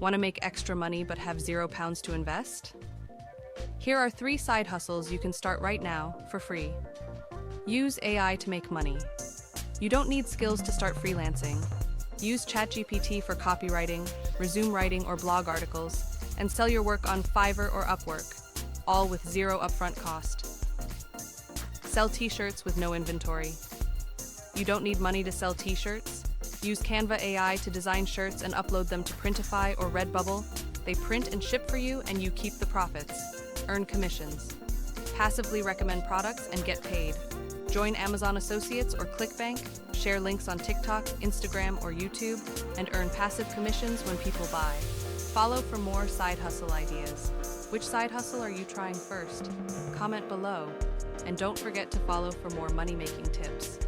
Want to make extra money but have £0 to invest? Here are 3 side hustles you can start right now for free. Use AI to make money. You don't need skills to start freelancing. Use ChatGPT for copywriting, resume writing or blog articles, and sell your work on Fiverr or Upwork, all with 0 upfront cost. Sell t-shirts with no inventory. You don't need money to sell t-shirts? Use Canva AI to design shirts and upload them to Printify or Redbubble. They print and ship for you and you keep the profits. Earn commissions. Passively recommend products and get paid. Join Amazon Associates or ClickBank, share links on TikTok, Instagram, or YouTube, and earn passive commissions when people buy. Follow for more side hustle ideas. Which side hustle are you trying first? Comment below. And don't forget to follow for more money-making tips.